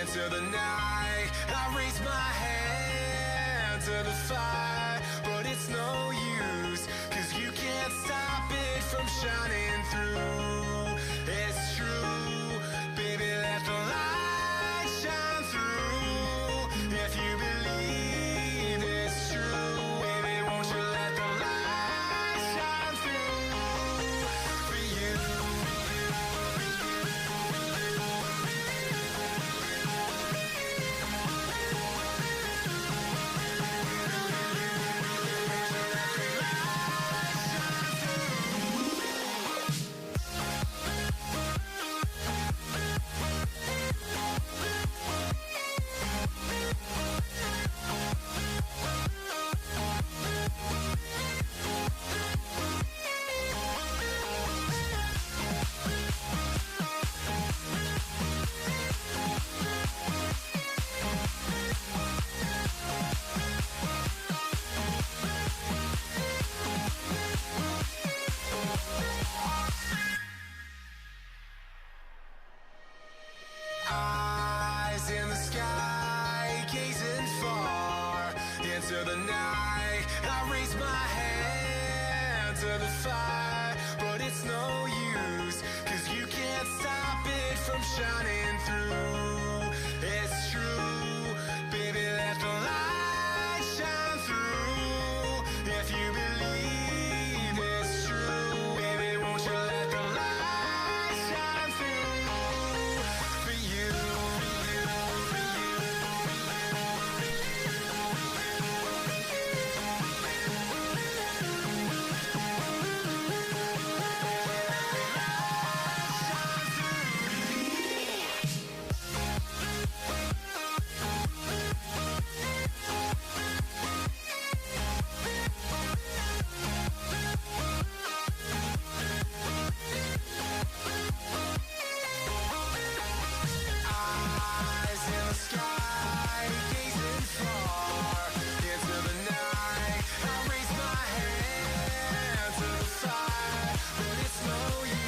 into the night. I raise my hand to the fire, but it's no use, 'cause you can't stop it from shining through. It's true, baby, let the light shine through. If you believe it's true, baby, won't you let the light shine through for you. Eyes in the sky, gazing far into the night. I raise my hand to the fire, but it's no use, 'cause you can't stop it from shining through. It's true, baby, let the light shine through. If you believe it's true, baby, won't you let the light shine through for you. Eyes in the sky, gazing far into the night. I raise my hand to the fire, but it's no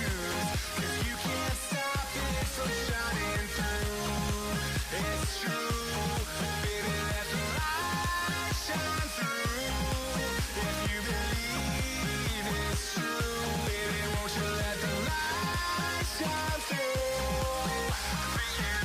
use, 'cause you can't stop it from shining through. It's true, baby, let the light shine through. If you believe it's true, baby, won't you let the light shine through for you.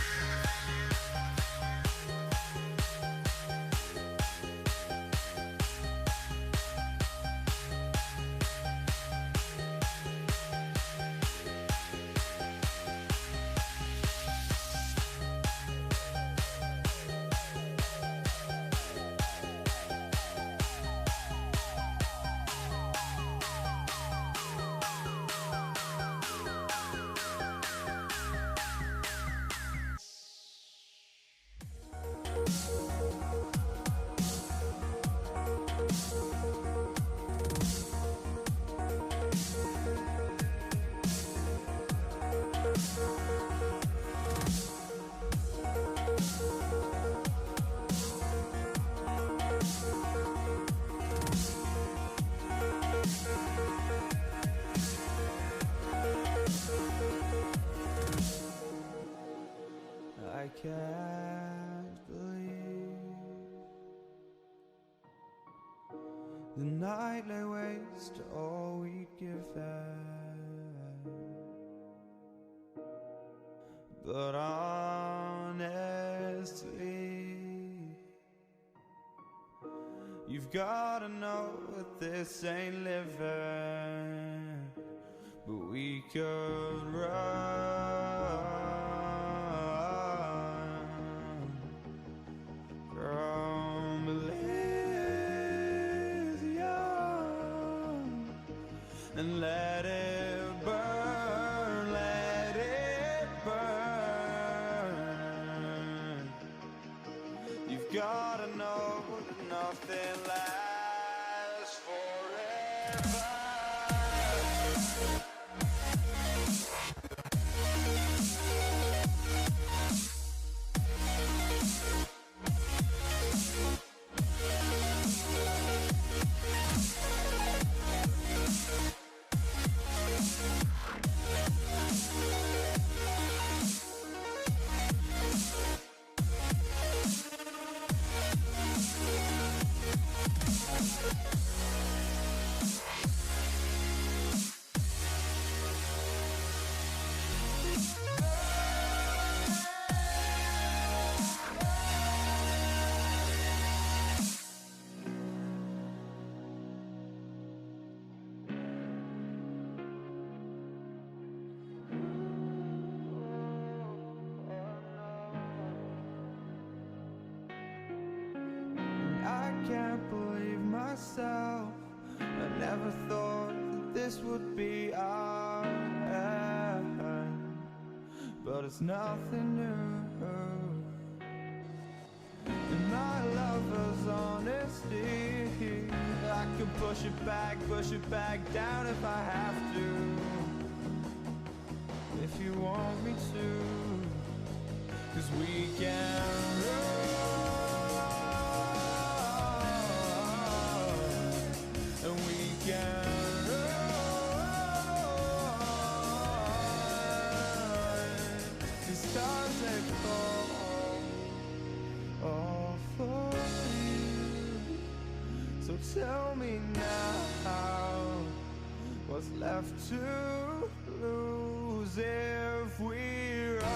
I can't believe the night lay waste to all we'd given, but on it You've gotta know that this ain't living, but we could run from Elysium and let it burn, let it burn. You've gotta know that nothing lasts forever. I can't believe myself. I never thought that this would be our end, but it's nothing new. And my lover's honesty, I can push it back down if I have to, if you want me to, 'cause we can run. And we can run, 'cause stars they fall all for you. So tell me now, what's left to lose if we run?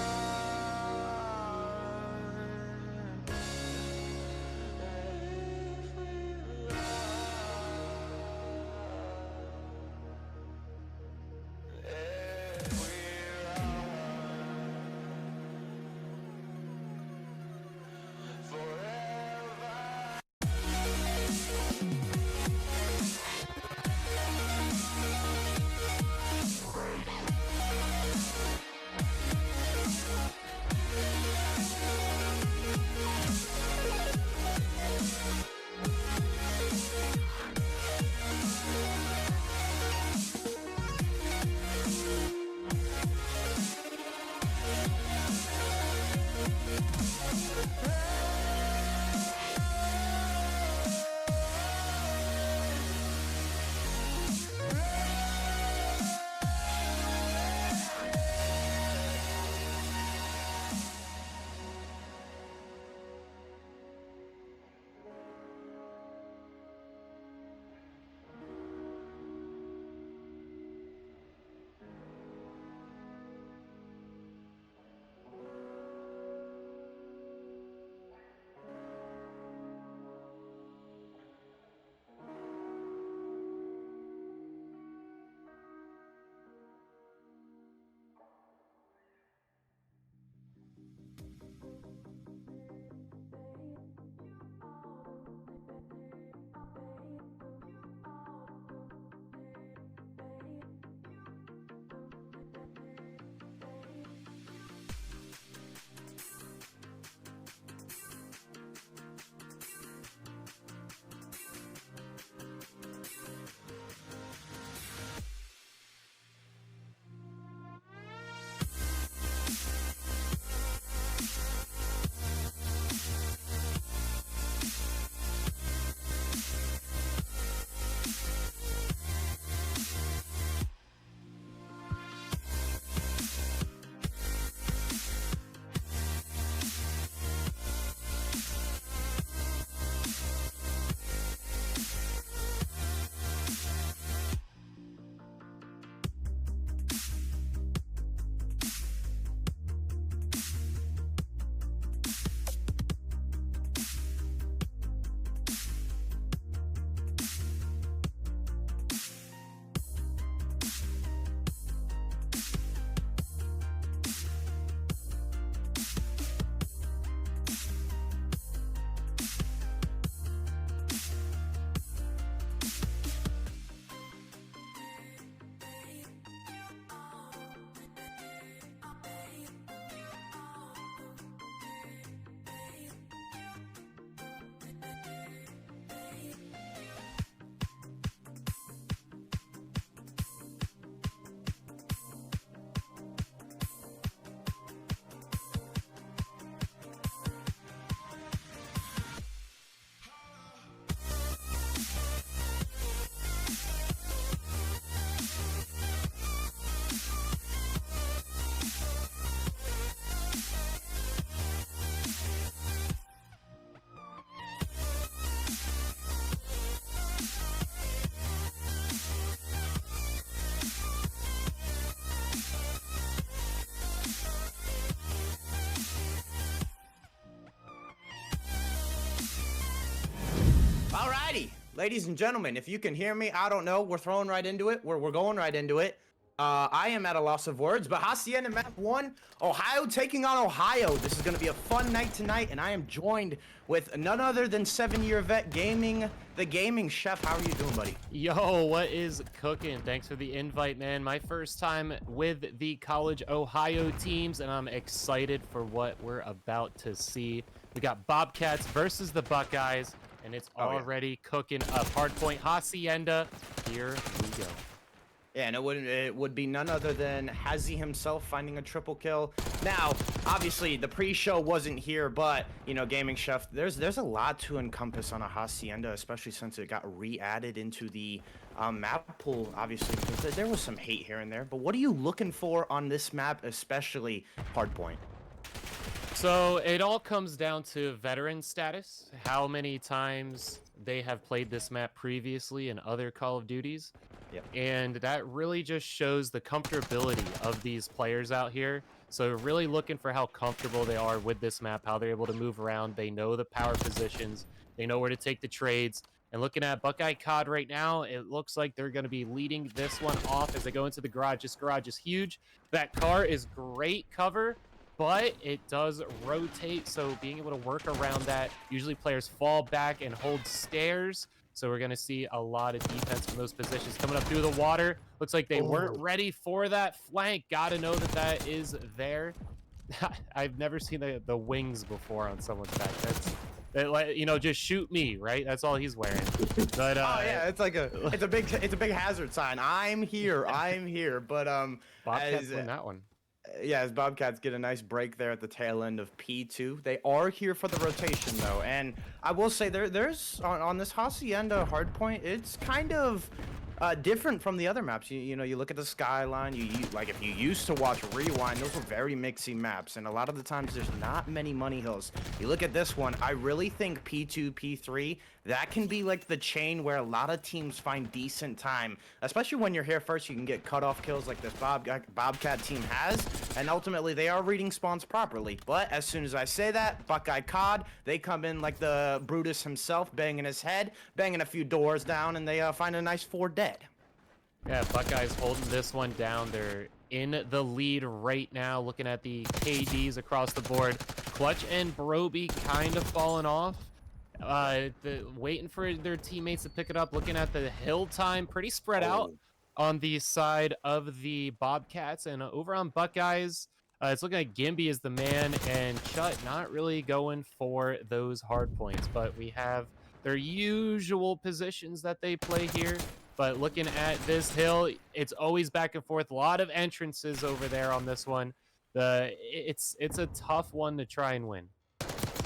Alrighty, ladies and gentlemen, if you can hear me, I don't know. We're throwing right into it. We're going right into it. I am at a loss of words, but Hustin map 1, Ohio taking on Ohio. This is going to be a fun night tonight, and I am joined with none other than 7-year vet gaming, the gaming chef. How are you doing, buddy? Yo, what is cooking? Thanks for the invite, man. My first time with the College Ohio teams, and I'm excited for what we're about to see. We got Bobcats versus the Buckeyes, and it's already cooking up. Hardpoint Hacienda, here we go. Yeah, and it would be none other than Hazy himself finding a triple kill. Now, obviously, the pre-show wasn't here, but, you know, Gaming Chef, there's a lot to encompass on a Hacienda, especially since it got re-added into the map pool, obviously, because there was some hate here and there. But what are you looking for on this map, especially Hardpoint? So it all comes down to veteran status, how many times they have played this map previously in other Call of Duties. Yep. And that really just shows the comfortability of these players out here. So really looking for how comfortable they are with this map, how they're able to move around. They know the power positions. They know where to take the trades. And looking at Buckeye CoD right now, it looks like they're going to be leading this one off as they go into the garage. This garage is huge. That car is great cover, but it does rotate. So being able to work around that, usually players fall back and hold stairs. So we're going to see a lot of defense from those positions coming up through the water. Looks like they weren't ready for that flank. Got to know that that is there. I've never seen the wings before on someone's back. That's, you know, just shoot me, right? That's all he's wearing. But oh yeah, it's like it's a big hazard sign. I'm here. I'm here. But Bobcats win that one. Yeah, as Bobcats get a nice break there at the tail end of P2. They are here for the rotation, though. And I will say there's on this Hacienda hardpoint, it's kind of different from the other maps. You know, you look at the skyline, you like if you used to watch Rewind, those were very mixy maps. And a lot of the times there's not many money hills. You look at this one, I really think P2, P3, that can be like the chain where a lot of teams find decent time, especially when you're here first. You can get cutoff kills like this Bobcat team has, and ultimately they are reading spawns properly. But as soon as I say that, Buckeye CoD, they come in like the Brutus himself, banging his head, banging a few doors down, and they find a nice 4 dead. Yeah, Buckeyes holding this one down. They're in the lead right now, looking at the KDs across the board. Clutch and Broby kind of falling off. Waiting for their teammates to pick it up. Looking at the hill time, pretty spread out on the side of the Bobcats. And over on Buckeyes, it's looking like Gimby is the man, and Chut not really going for those hard points. But we have their usual positions that they play here. But looking at this hill, it's always back and forth. A lot of entrances over there on this one. It's a tough one to try and win.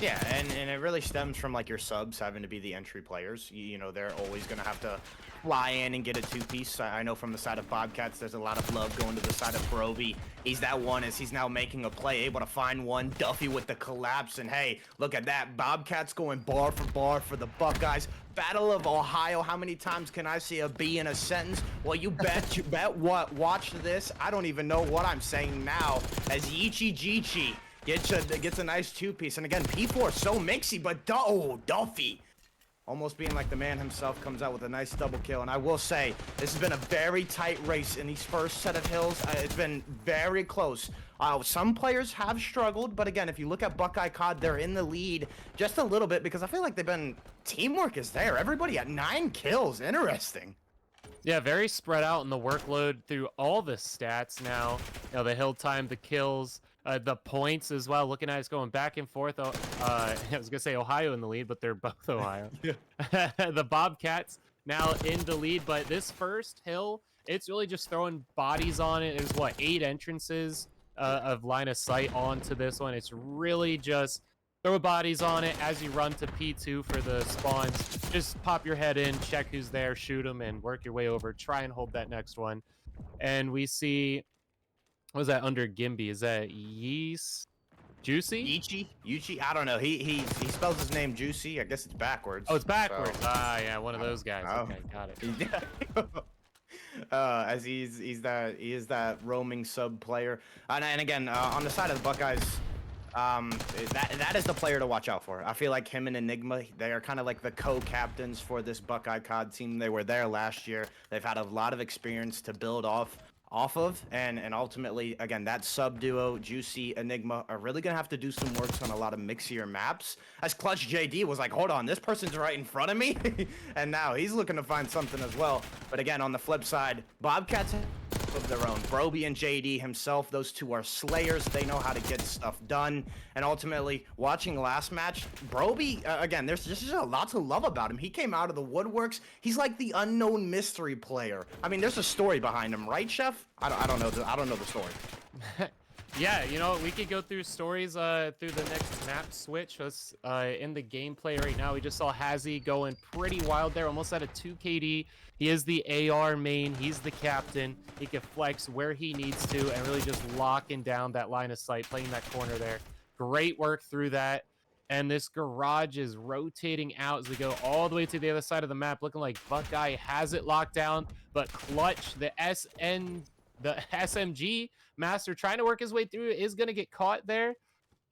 Yeah, and it really stems from like your subs having to be the entry players. You know, they're always going to have to fly in and get a 2-piece. I know from the side of Bobcats, there's a lot of love going to the side of Broby. He's that one as he's now making a play, able to find one. Duffy with the collapse, and hey, look at that. Bobcats going bar for the Buckeyes. Battle of Ohio. How many times can I see a B in a sentence? Well, you bet what? Watch this. I don't even know what I'm saying now as Yichi Jichi gets a nice 2-piece. And again, P4 so mixy, but Duffy almost being like the man himself comes out with a nice double kill. And I will say, this has been a very tight race in these first set of hills. It's been very close. Some players have struggled, but again, if you look at Buckeye CoD, they're in the lead just a little bit because I feel like teamwork is there. Everybody at 9 kills. Interesting. Yeah, very spread out in the workload through all the stats now. You know, the hill time, the kills, the points as well. Looking at it's going back and forth. I was gonna say Ohio in the lead, but they're both Ohio. The Bobcats now in the lead, but this first hill, it's really just throwing bodies on it. There's what, 8 entrances of line of sight onto this one. It's really just throw bodies on it as you run to P2 for the spawns. Just pop your head in, check who's there, shoot them, and work your way over. Try and hold that next one. And we see, what was that under Gimby? Is that Juicy? Yuchi? I don't know. He spells his name Juicy. I guess it's backwards. Oh, it's backwards. So. Ah, yeah, one of those guys. Oh. Okay, got it. As he is that roaming sub player. And again, on the side of the Buckeyes, That is the player to watch out for. I feel like him and Enigma, they are kind of like the co-captains for this Buckeye CoD team. They were there last year. They've had a lot of experience to build off of, and ultimately, again, that sub duo, Juicy, Enigma, are really gonna have to do some works on a lot of mixier maps. As Clutch JD was like, hold on, this person's right in front of me, and now he's looking to find something as well. But again, on the flip side, Bobcats of their own. Broby and JD himself, those two are slayers. They know how to get stuff done. And ultimately, watching last match, Broby, again, there's just a lot to love about him. He came out of the woodworks. He's like the unknown mystery player. I mean, there's a story behind him, right, Chef? I don't know the story. Yeah, you know, we could go through stories through the next map switch. Let's in the gameplay right now. We just saw Hazy going pretty wild there, almost at a 2 KD. He is the AR main. He's the captain. He can flex where he needs to and really just locking down that line of sight, playing that corner there. Great work through that. And this garage is rotating out as we go all the way to the other side of the map, looking like Buckeye has it locked down, but Clutch, the SMG master, trying to work his way through, is going to get caught there.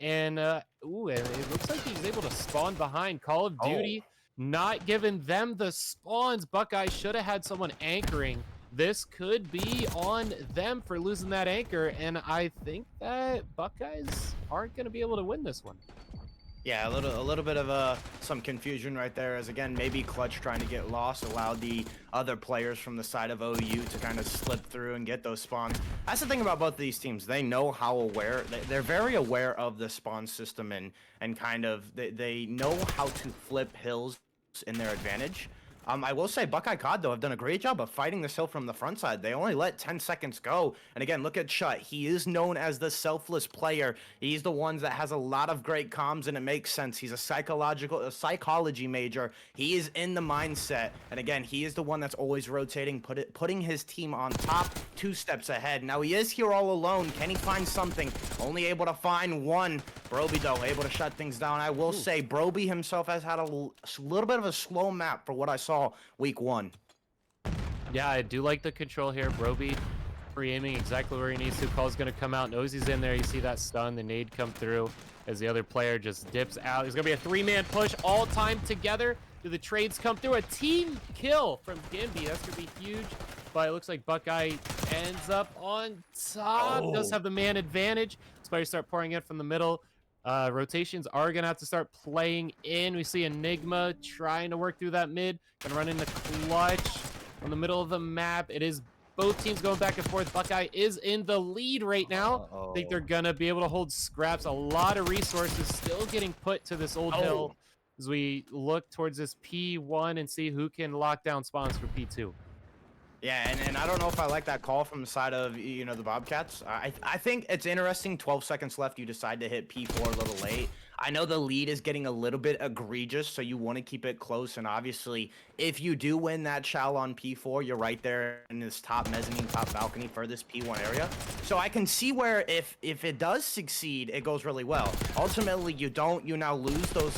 And ooh, and it looks like he's able to spawn behind. Call of Duty not giving them the spawns. Buckeye should have had someone anchoring. This could be on them for losing that anchor, and I think that Buckeyes aren't going to be able to win this one. Yeah, a little bit of some confusion right there, as again, maybe Clutch trying to get lost allowed the other players from the side of OU to kind of slip through and get those spawns. That's the thing about both of these teams. They know how aware, they're very aware of the spawn system, and kind of they know how to flip hills in their advantage. I will say Buckeye CoD, though, have done a great job of fighting this hill from the front side. They only let 10 seconds go. And again, look at Chut. He is known as the selfless player. He's the one that has a lot of great comms, and it makes sense. He's a psychology major. He is in the mindset. And again, he is the one that's always rotating, putting his team on top, 2 steps ahead. Now, he is here all alone. Can he find something? Only able to find one. Broby, though, able to shut things down. I will say Broby himself has had a little bit of a slow map for what I saw week 1. Yeah, I do like the control here. Broby pre-aiming exactly where he needs to. Call's going to come out. Knows he's in there. You see that stun, the nade come through as the other player just dips out. There's going to be a 3-man push all time together. Do the trades come through? A team kill from Gimby. That's going to be huge. But it looks like Buckeye ends up on top. Does have the man advantage. This players start pouring in from the middle. Rotations are gonna have to start playing in. We see Enigma trying to work through that mid, gonna run into Clutch on the middle of the map. It is both teams going back and forth. Buckeye is in the lead right now. I think they're gonna be able to hold scraps. A lot of resources still getting put to this old hill as we look towards this P1 and see who can lock down spawns for P2. Yeah, and I don't know if I like that call from the side of, you know, the Bobcats. I think it's interesting. 12 seconds left. You decide to hit P4 a little late. I know the lead is getting a little bit egregious, so you want to keep it close. And obviously, if you do win that chow on P4, you're right there in this top mezzanine, top balcony for this P1 area. So I can see where if it does succeed, it goes really well. Ultimately, you now lose those.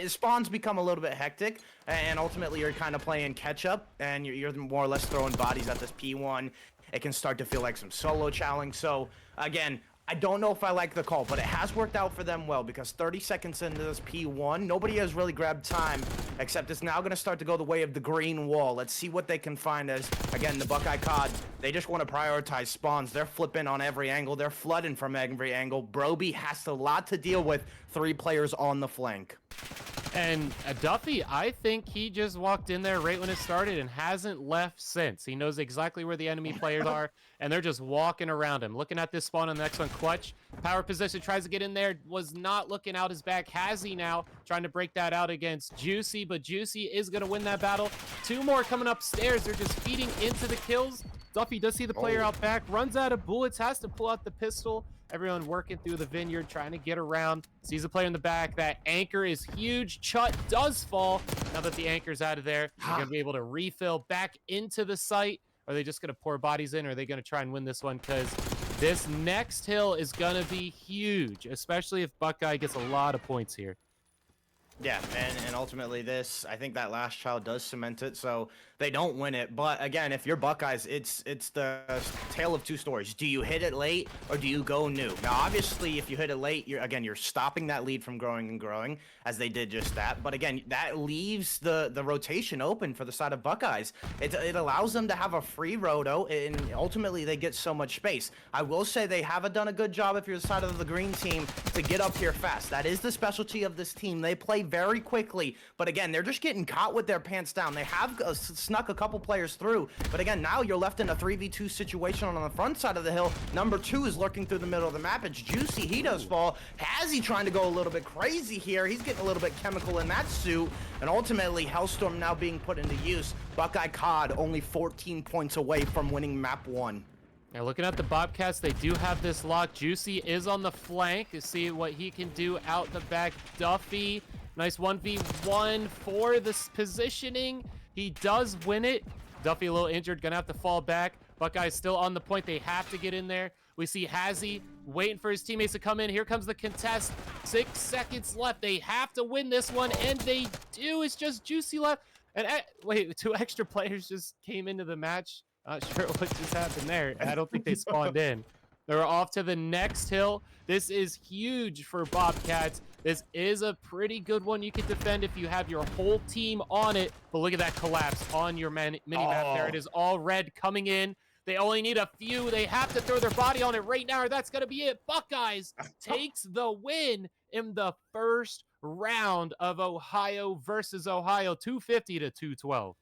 Spawns become a little bit hectic, and ultimately you're kind of playing catch up, and you're more or less throwing bodies at this P1. It can start to feel like some solo chowing. So again, I don't know if I like the call, but it has worked out for them well, because 30 seconds into this P1, nobody has really grabbed time, except it's now going to start to go the way of the green wall. Let's see what they can find, as, again, the Buckeye CoD, they just want to prioritize spawns. They're flipping on every angle. They're flooding from every angle. Broby has a lot to deal with. 3 players on the flank. And Duffy, I think he just walked in there right when it started and hasn't left since. He knows exactly where the enemy players are, and they're just walking around him. Looking at this spawn on the next one, Clutch. Power position, tries to get in there, was not looking out his back. Has he now, trying to break that out against Juicy, but Juicy is going to win that battle. 2 more coming upstairs. They're just feeding into the kills. Duffy does see the player out back, runs out of bullets, has to pull out the pistol. Everyone working through the vineyard, trying to get around. Sees a player in the back. That anchor is huge. Chut does fall. Now that the anchor's out of there, they're going to be able to refill back into the site. Are they just going to pour bodies in, or are they going to try and win this one? Because this next hill is going to be huge, especially if Buckeye gets a lot of points here. Yeah, and ultimately this, I think that last child does cement it. So they don't win it. But again, if you're Buckeyes, it's the tale of two stories. Do you hit it late or do you go new? Now, obviously, if you hit it late, you're stopping that lead from growing and growing, as they did just that. But again, that leaves the rotation open for the side of Buckeyes. It allows them to have a free roto, and ultimately they get so much space. I will say they haven't done a good job, if you're the side of the green team, to get up here fast. That is the specialty of this team. They play very quickly, but again, they're just getting caught with their pants down. They have snuck a couple players through, but again, now you're left in a 3v2 situation on the front side of the hill. Number 2 is lurking through the middle of the map. It's Juicy. He does fall. Hazzy trying to go a little bit crazy here. He's getting a little bit chemical in that suit, and ultimately Hellstorm now being put into use. Buckeye CoD only 14 points away from winning map 1. Now looking at the Bobcats, they do have this lock. Juicy is on the flank to see what he can do out the back. Duffy, nice 1v1 for this positioning. He does win it. Duffy a little injured, gonna have to fall back. Buckeyes still on the point. They have to get in there. We see Hazzy waiting for his teammates to come in. Here comes the contest. 6 seconds left. They have to win this one, and they do. It's just Juicy left. And wait, 2 extra players just came into the match. Not sure what just happened there. I don't think they spawned in. They're off to the next hill. This is huge for Bobcats. This is a pretty good one you can defend if you have your whole team on it. But look at that collapse on your mini-map there. It is all red coming in. They only need a few. They have to throw their body on it right now, or that's going to be it. Buckeyes takes the win in the first round of Ohio versus Ohio, 250 to 212.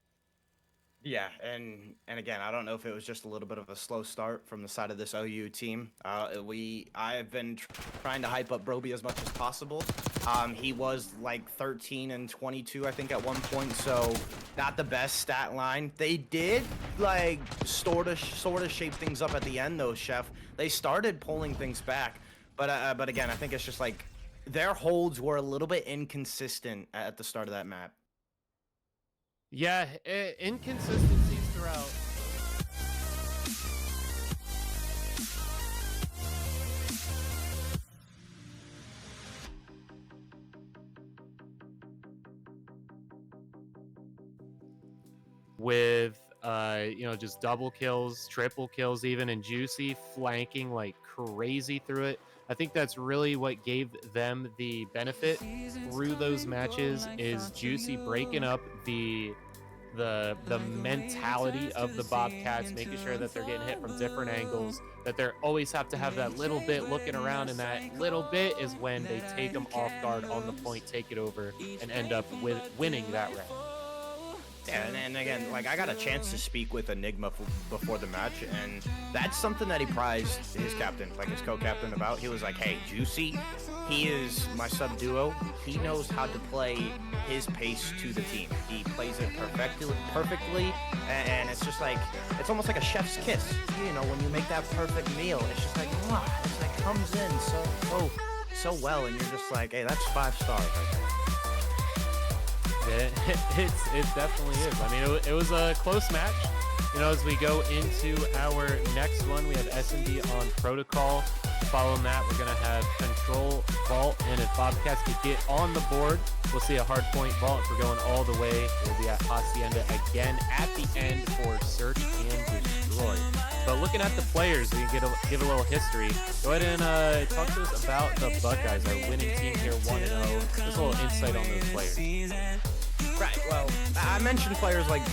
Yeah, and again, I don't know if it was just a little bit of a slow start from the side of this OU team. I've been trying to hype up Broby as much as possible. He was like 13 and 22, I think, at one point, so not the best stat line. They did like sort of shape things up at the end, though, Chef. They started pulling things back, but again, I think it's just like their holds were a little bit inconsistent at the start of that map. Yeah, inconsistencies throughout. With just double kills, triple kills even, and Juicy flanking like crazy through it. I think that's really what gave them the benefit through those matches, is Juicy breaking up the mentality of the Bobcats, making sure that they're getting hit from different angles, that they always have to have that little bit looking around, and that little bit is when they take them off guard on the point, take it over, and end up with winning that round. Yeah, and again, like, I got a chance to speak with Enigma before the match, and that's something that he prized his captain, like his co-captain, about. He was like, hey, Juicy, he is my sub-duo. He knows how to play his pace to the team. He plays it perfectly, and it's just like, it's almost like a chef's kiss. You know, when you make that perfect meal, it's just like, wow, it's like comes in so well, and you're just like, hey, that's 5 stars right there. It definitely is. I mean, it was a close match. You know, as we go into our next one, we have S&D on Protocol. Following that, we're going to have Control, Vault, and if Bobcats could get on the board, we'll see a hardpoint Vault. If we're going all the way, we'll be at Hacienda again at the end for Search and Destroy. But looking at the players, we can give a little history. Go ahead and talk to us about the Buckeyes, our winning team here, 1-0. Just a little insight on those players. Right, well, I mentioned players like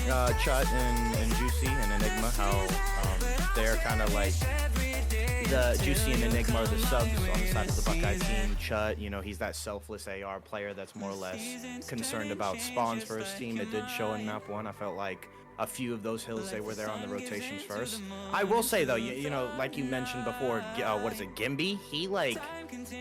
Chut and Juicy and Enigma, how they're kind of like, the Juicy and Enigma are the subs on the side of the Buckeye team. Chut, you know, he's that selfless AR player that's more or less concerned about spawns for his team. It did show in map 1. I felt like a few of those hills, they were there on the rotations first. I will say, though, you know, like you mentioned before, what is it, Gimby? He, like,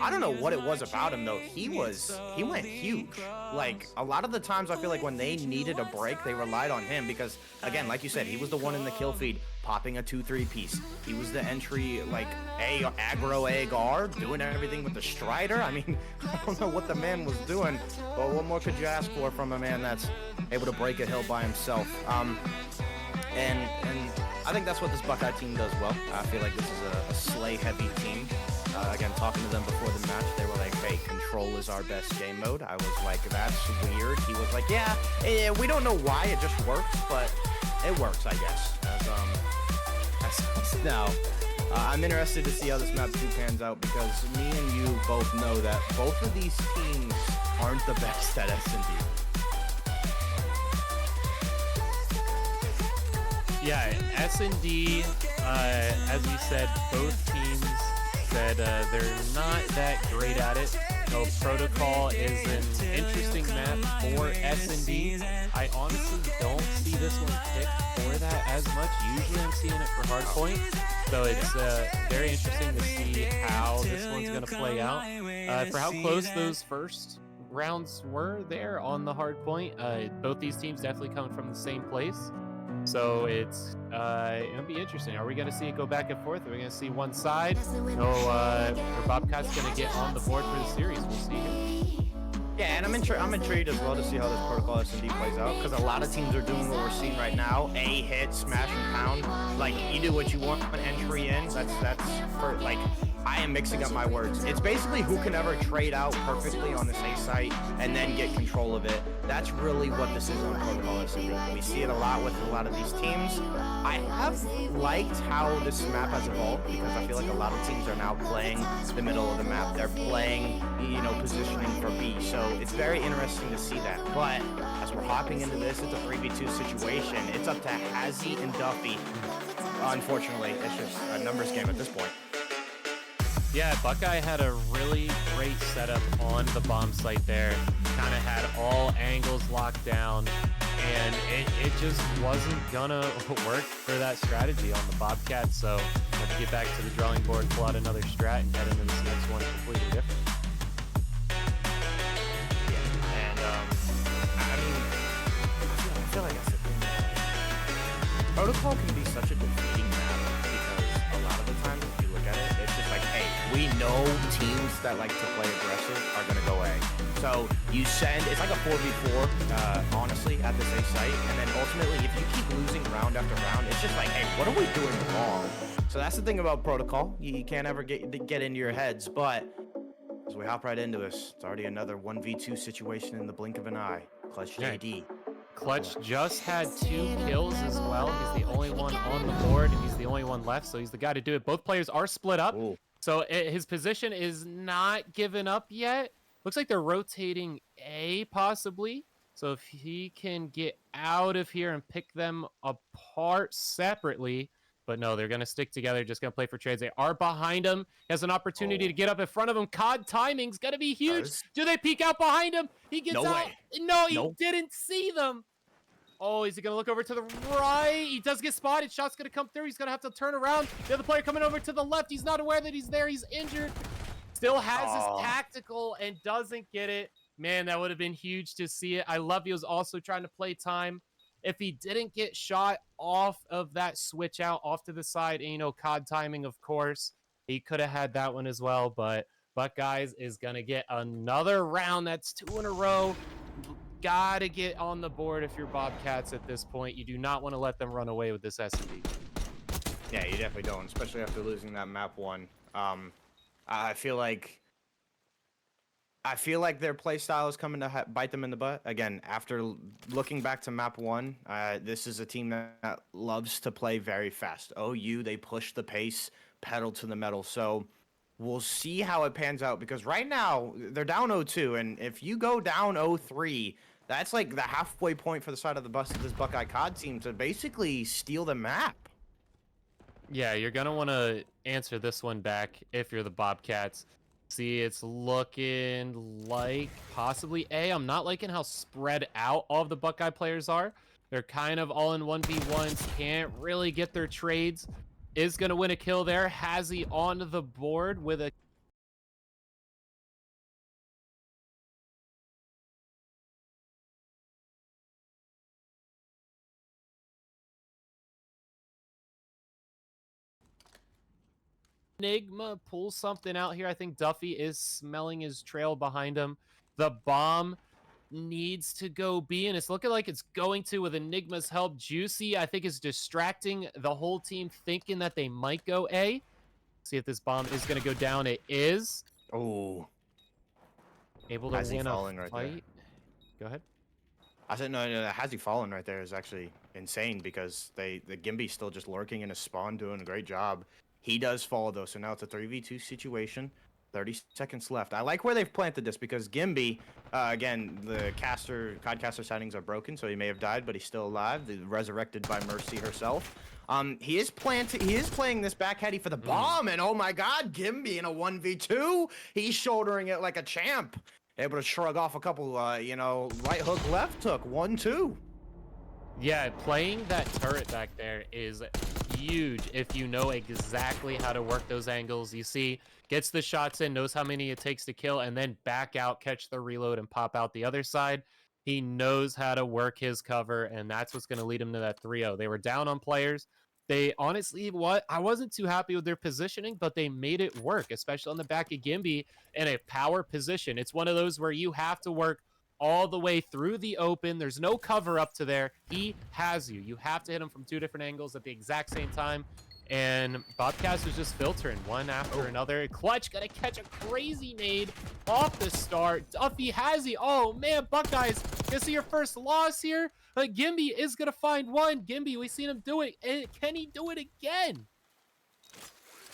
I don't know what it was about him, though. He went huge. Like, a lot of the times I feel like when they needed a break, they relied on him because, again, like you said, he was the one in the kill feed popping a 2-3 piece. He was the entry, like, aggro AGR, doing everything with the Strider. I mean, I don't know what the man was doing, but what more could you ask for from a man that's able to break a hill by himself? And I think that's what this Buckeye team does well. I feel like this is a slay-heavy team. Again, talking to them before the match, they were like, hey, Control is our best game mode. I was like, that's weird. He was like, yeah, we don't know why, it just works, but it works, I guess. As now, I'm interested to see how this map 2 pans out because me and you both know that both of these teams aren't the best at S&D. Yeah, S&D, as you said, both teams said they're not that great at it. So Protocol is an interesting map for S&D. I honestly don't see this one picked for that as much. Usually I'm seeing it for Hardpoint. So it's very interesting to see how this one's going to play out. For how close those first rounds were there on the Hardpoint, both these teams definitely coming from the same place. So it's it'll be interesting. Are we going to see it go back and forth? Are we going to see one side? No, Bobcat's going to get on the board for the series. We'll see here. Yeah, and I'm intrigued as well to see how this Protocol S&D plays out because a lot of teams are doing what we're seeing right now: A hit, smash and pound. Like you do what you want, an entry in. That's for like. I am mixing up my words. It's basically who can ever trade out perfectly on this A site and then get control of it. That's really what this is on Protocol S&D. We see it a lot with a lot of these teams. I have liked how this map has evolved because I feel like a lot of teams are now playing the middle of the map. They're playing, you know, positioning for B. So it's very interesting to see that. But as we're hopping into this, it's a 3v2 situation. It's up to Hazzy and Duffy. Unfortunately, it's just a numbers game at this point. Yeah, Buckeye had a really great setup on the bomb site there. Kind of had all angles locked down, and it just wasn't gonna work for that strategy on the Bobcats. So have to get back to the drawing board, pull out another strat, and head into this next one completely different. Yeah, and I mean, I feel like I said Protocol can be such a defeating map because a lot of the time, if you look at it, it's just like, hey, we know teams that like to play aggressive are going to go A. So you send, it's like a 4v4, honestly, at this A site. And then ultimately, if you keep losing round after round, it's just like, hey, what are we doing wrong? So that's the thing about Protocol. You can't ever get into your heads. But as we hop right into this, it's already another 1v2 situation in the blink of an eye. Clutch JD. Clutch just had 2 kills as well. He's the only one on the board. He's the only one left, so he's the guy to do it. Both players are split up. Ooh. So his position is not given up yet. Looks like they're rotating A possibly. So if he can get out of here and pick them apart separately. But no, they're going to stick together, just going to play for trades. They are behind him. He has an opportunity to get up in front of him. CoD timing's going to be huge. Do they peek out behind him? He gets out. Way. No, he didn't see them. Oh, is he going to look over to the right? He does get spotted. Shot's going to come through. He's going to have to turn around. The other player coming over to the left. He's not aware that he's there. He's injured. Still has his tactical and doesn't get it. Man, that would have been huge to see it. I love he was also trying to play time. If he didn't get shot off of that switch out off to the side, and, you know, COD timing, of course, he could have had that one as well. But Buckeyes is going to get another round. That's 2 in a row. Gotta get on the board if you're Bobcats at this point. You do not want to let them run away with this S&D. Yeah, you definitely don't, especially after losing that map 1. I feel like their play style is coming to bite them in the butt. Again, after looking back to map 1, this is a team that loves to play very fast. OU, they push the pace, pedal to the metal. So we'll see how it pans out because right now they're down 0-2, and if you go down 0-3, that's like the halfway point for the side of the bus of this Buckeye COD team to basically steal the map. Yeah, you're going to want to answer this one back if you're the Bobcats. See, it's looking like possibly A. I'm not liking how spread out all of the Buckeye players are. They're kind of all in 1v1s, can't really get their trades. Is going to win a kill there. Hazzy on the board with a Enigma pulls something out here. I think Duffy is smelling his trail behind him. The bomb needs to go B, and it's looking like it's going to with Enigma's help. Juicy, I think, is distracting the whole team, thinking that they might go A. See if this bomb is going to go down. It is. Oh. Able to win a fight. Go ahead. I said no. Has he fallen right there is actually insane because the Gimbi's still just lurking in his spawn, doing a great job. He does fall though, so now it's a 3v2 situation. 30 seconds left. I like where they've planted this because Gimbi, again, the COD caster settings are broken, so he may have died, but he's still alive. Resurrected by Mercy herself. He is playing this back heady for the bomb, and oh my God, Gimbi in a 1v2. He's shouldering it like a champ. Able to shrug off a couple, right hook, left hook, 1-2. Yeah, playing that turret back there is huge if you know exactly how to work those angles. You see, gets the shots in, knows how many it takes to kill, and then back out, catch the reload, and pop out the other side. He knows how to work his cover, and that's what's going to lead him to that 3-0. They were down on players. They honestly, I wasn't too happy with their positioning, but they made it work, especially on the back of Gimbi in a power position. It's one of those where you have to work all the way through the open. There's no cover up to there. He has you. You have to hit him from 2 different angles at the exact same time. And Bobcast was just filtering one after another. Clutch gonna catch a crazy nade off the start. Duffy has he. Oh man, Buckeyes, gonna see your first loss here. But Gimbi is gonna find one. Gimbi, we've seen him do it. And can he do it again?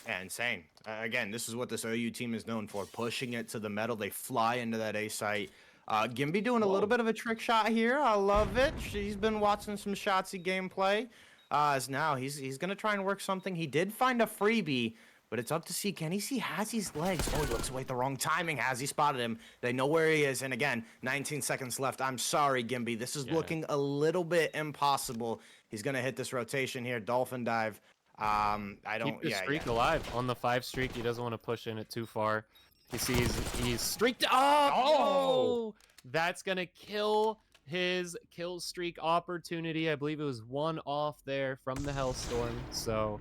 Yeah, insane. Again, this is what this OU team is known for, pushing it to the metal. They fly into that A site. Gimbi doing a little bit of a trick shot here. I love it. She's been watching some Shotsy gameplay. As now he's gonna try and work something. He did find a freebie, but it's up to see. Can he see Hazzy's legs? Oh, he looks away at the wrong timing. Hazzy spotted him. They know where he is. And again, 19 seconds left. I'm sorry, Gimbi. This is looking a little bit impossible. He's gonna hit this rotation here. Dolphin dive. I don't. Keep the streak alive on the 5 streak. He doesn't want to push in it too far. You see, he's streaked up. Oh, that's gonna kill his kill streak opportunity. I believe it was 1 off there from the Hellstorm. So,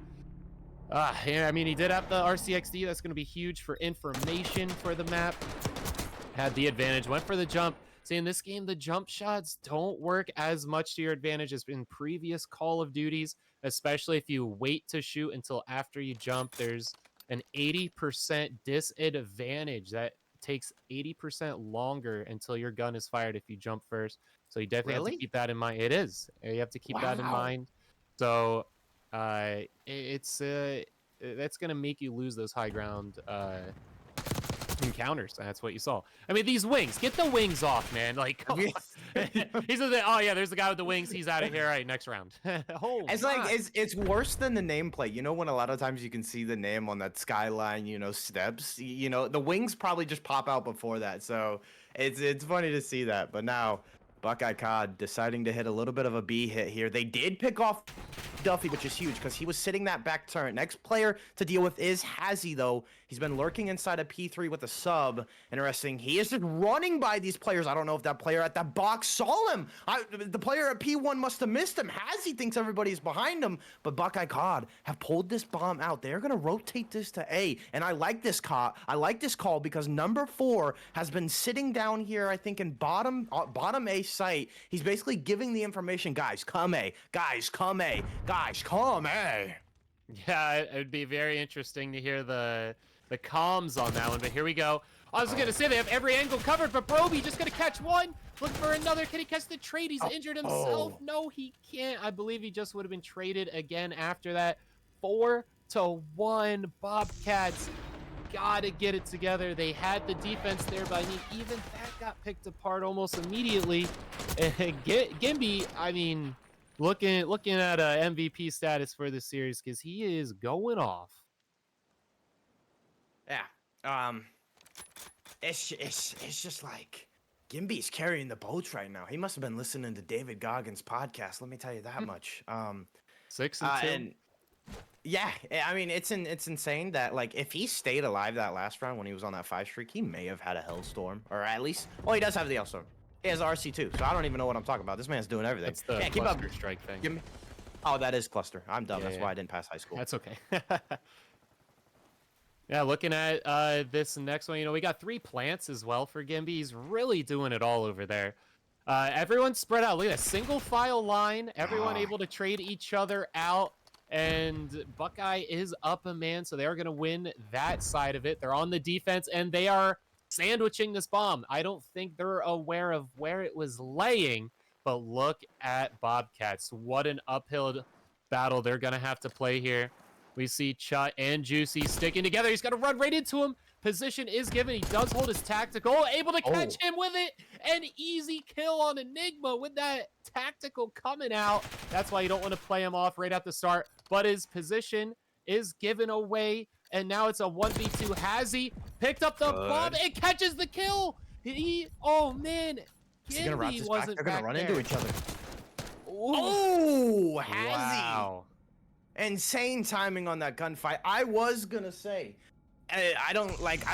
yeah, I mean, he did have the RCXD. That's gonna be huge for information for the map. Had the advantage, went for the jump. See, in this game, the jump shots don't work as much to your advantage as in previous Call of Duties, especially if you wait to shoot until after you jump. There's an 80% disadvantage. That takes 80% longer until your gun is fired if you jump first. So you definitely have to keep that in mind. It is. You have to keep that in mind. So that's going to make you lose those high ground encounters. That's what you saw. I mean, these wings, get the wings off, man. Like, come on. He's like, oh yeah, there's the guy with the wings. He's out of here. All right, next round. It's like it's worse than the nameplate. You know, when a lot of times you can see the name on that skyline, steps. The wings probably just pop out before that. So it's funny to see that. But now Buckeye COD deciding to hit a little bit of a B hit here. They did pick off Duffy, which is huge because he was sitting that back turret. Next player to deal with is Hazzy, though. He's been lurking inside a P3 with a sub. Interesting. He is just running by these players. I don't know if that player at that box saw him. The player at P1 must have missed him. Hazzy thinks everybody's behind him, but Buckeye COD have pulled this bomb out. They're going to rotate this to A, and I like this call. I like this call because number 4 has been sitting down here, I think, in bottom A site. He's basically giving the information, guys, come A. Guys, come A. Guys, come A. Yeah, it would be very interesting to hear the comms on that one, but here we go. I was going to say they have every angle covered, but Broby just going to catch one. Look for another. Can he catch the trade? He's injured himself. No, he can't. I believe he just would have been traded again after that. 4-1. Bobcats gotta get it together. They had the defense there, but I mean, even that got picked apart almost immediately. Gimbi, I mean, looking at MVP status for this series because he is going off. Yeah. It's just like Gimbi's carrying the boats right now. He must have been listening to David Goggins' podcast. Let me tell you that much. 6-2. Yeah, I mean, it's insane that, like, if he stayed alive that last round when he was on that 5 streak, he may have had a Hellstorm, or at least, he does have the Hellstorm. He has RC too, so I don't even know what I'm talking about. This man's doing everything. That's the keep up. strike thing. Oh, that is cluster. I'm dumb. That's why I didn't pass high school. That's okay. Yeah, looking at this next one, we got 3 plants as well for Gimbi. He's really doing it all over there. Everyone's spread out. Look at that single file line. Everyone able to trade each other out. And Buckeye is up a man, so they're going to win that side of it. They're on the defense, and they are sandwiching this bomb. I don't think they're aware of where it was laying, But look at Bobcats. What an uphill battle they're going to have to play here. We see Chut and Juicy sticking together. He's going to run right into him. Position is given. He does hold his tactical. Able to catch him with it. An easy kill on Enigma with that tactical coming out. That's why you don't want to play him off right at the start. But his position is given away. And now it's a 1v2. Hazzy picked up the bomb and catches the kill. Oh, man. They're going to run into each other. Ooh. Oh, Hazzy. Wow. Insane timing on that gunfight. I was gonna say, I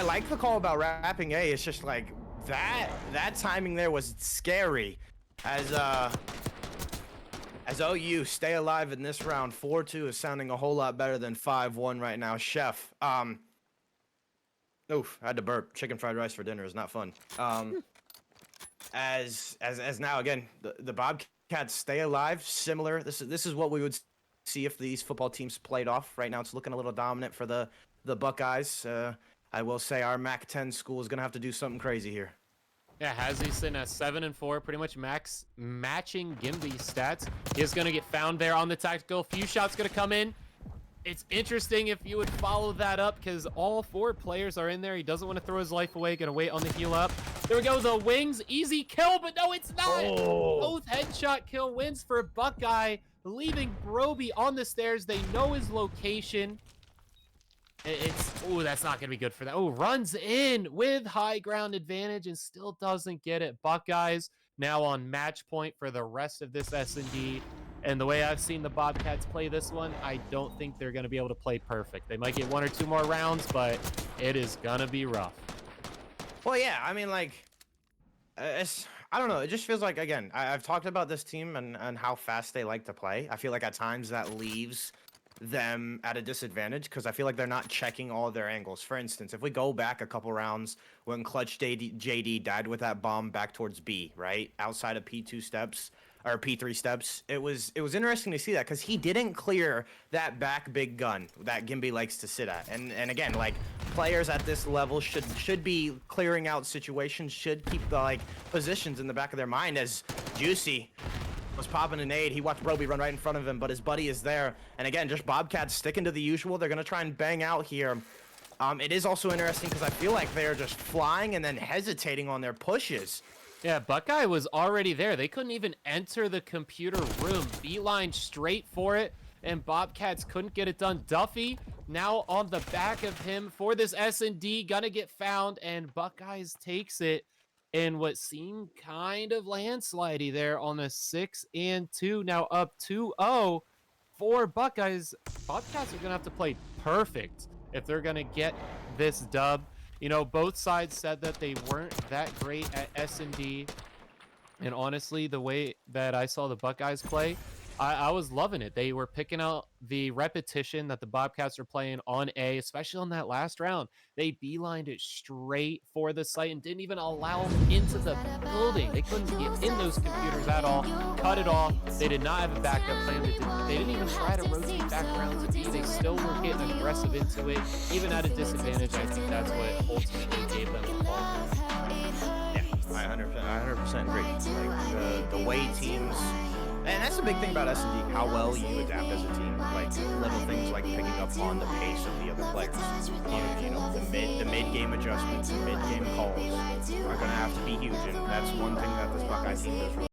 like the call about wrapping A. It's just like that timing there was scary. As OU stay alive in this round, 4-2 is sounding a whole lot better than 5-1 right now. Chef, oof, I had to burp. Chicken fried rice for dinner is not fun. As now again, the Bobcats stay alive. Similar. This is what we would see if these football teams played off. Right now it's looking a little dominant for the Buckeyes. I will say our MAC-10 school is gonna have to do something crazy here. Yeah, Hazzy's sitting at 7-4, pretty much matching Gimby's stats. He's gonna get found there on the tactical. Few shots gonna come in. It's interesting if you would follow that up because all 4 players are in there. He doesn't want to throw his life away. Gonna wait on the heal up. There we go. The wings, easy kill, but no, it's not. Both headshot kill wins for Buckeye, leaving Broby on the stairs. They know his location. That's not gonna be good for that. Runs in with high ground advantage and still doesn't get it. Buckeyes now on match point for the rest of this S&D. And the way I've seen the Bobcats play this one, I don't think they're going to be able to play perfect. They might get 1 or 2 more rounds, but it is going to be rough. Well, yeah, I mean, like, I don't know. It just feels like, again, I've talked about this team and how fast they like to play. I feel like at times that leaves them at a disadvantage because I feel like they're not checking all of their angles. For instance, if we go back a couple rounds when Clutch JD died with that bomb back towards B, right? Outside of P2 steps. Or P3 steps. It was interesting to see that because he didn't clear that back big gun that Gimby likes to sit at. And again, like, players at this level should be clearing out situations, should keep the positions in the back of their mind. As Juicy was popping an nade, he watched Broby run right in front of him, but his buddy is there. And again, just Bobcats sticking to the usual. They're gonna try and bang out here. It is also interesting because I feel like they're just flying and then hesitating on their pushes. Yeah, Buckeye was already there. They couldn't even enter the computer room. Beeline straight for it, and Bobcats couldn't get it done. Duffy now on the back of him for this S&D, gonna get found, and Buckeyes takes it in what seemed kind of landslidey there on a 6-2. Now up 2-0 for Buckeyes. Bobcats are gonna have to play perfect if they're gonna get this dub. You know, both sides said that they weren't that great at S&D. And honestly, the way that I saw the Buckeyes play, I was loving it. They were picking out the repetition that the Bobcats were playing on A, especially on that last round. They beelined it straight for the site and didn't even allow them into the building. They couldn't get in those computers at all. Cut it off. They did not have a backup plan. They didn't even try to rotate back around to B. They still were getting aggressive into it, even at a disadvantage. I think that's what ultimately gave them the fall. Yeah, I 100% agree. Like, the way teams... And that's the big thing about S&D, how well you adapt as a team. Like, little things like picking up on the pace of the other players. You know, the mid-game adjustments and mid-game calls are going to have to be huge, and that's one thing that this Buckeye team does really